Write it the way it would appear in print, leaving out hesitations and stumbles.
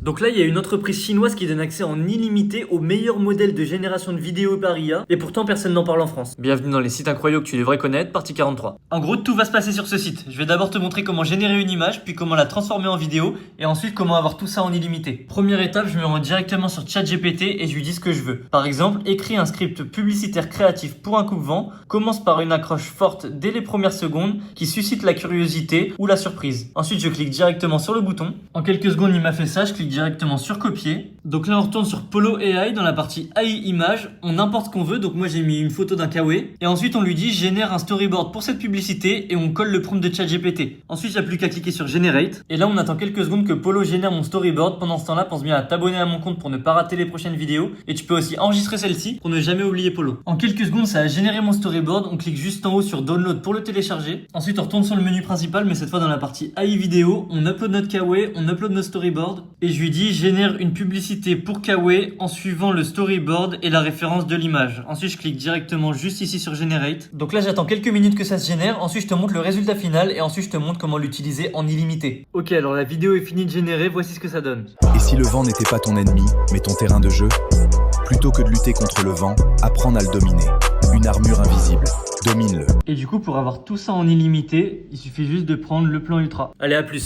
Donc là, il y a une entreprise chinoise qui donne accès en illimité au meilleur modèle de génération de vidéos par IA, et pourtant personne n'en parle en France. Bienvenue dans les sites incroyables que tu devrais connaître, partie 43. En gros, tout va se passer sur ce site. Je vais d'abord te montrer comment générer une image, puis comment la transformer en vidéo, et ensuite comment avoir tout ça en illimité. Première étape, je me rends directement sur ChatGPT et je lui dis ce que je veux. Par exemple, écris un script publicitaire créatif pour un coupe-vent, commence par une accroche forte dès les premières secondes qui suscite la curiosité ou la surprise. Ensuite, je clique directement sur le bouton. En quelques secondes, il m'a fait ça, je clique directement sur copier. Donc là, on retourne sur Polo AI dans la partie AI image. On importe ce qu'on veut, donc moi j'ai mis une photo d'un kawaii. Et ensuite, on lui dit génère un storyboard pour cette publicité et on colle le prompt de ChatGPT. Ensuite, il n'y a plus qu'à cliquer sur Generate. Et là, on attend quelques secondes que Polo génère mon storyboard. Pendant ce temps-là, pense bien à t'abonner à mon compte pour ne pas rater les prochaines vidéos. Et tu peux aussi enregistrer celle-ci pour ne jamais oublier Polo. En quelques secondes, ça a généré mon storyboard. On clique juste en haut sur Download pour le télécharger. Ensuite, on retourne sur le menu principal, mais cette fois dans la partie AI vidéo. On upload notre kawaii, on upload notre storyboard. Et je lui dis génère une publicité pour kawaii en suivant le storyboard et la référence de l'image. Ensuite, je clique directement juste ici sur Generate. Donc là, j'attends quelques minutes que ça se génère. Ensuite, je te montre le résultat final et ensuite, je te montre comment l'utiliser en illimité. Ok, alors la vidéo est finie de générer. Voici ce que ça donne. Et si le vent n'était pas ton ennemi, mais ton terrain de jeu? Plutôt que de lutter contre le vent, apprends à le dominer. Une armure invisible. Domine-le. Et du coup, pour avoir tout ça en illimité, il suffit juste de prendre le plan ultra. Allez, à plus.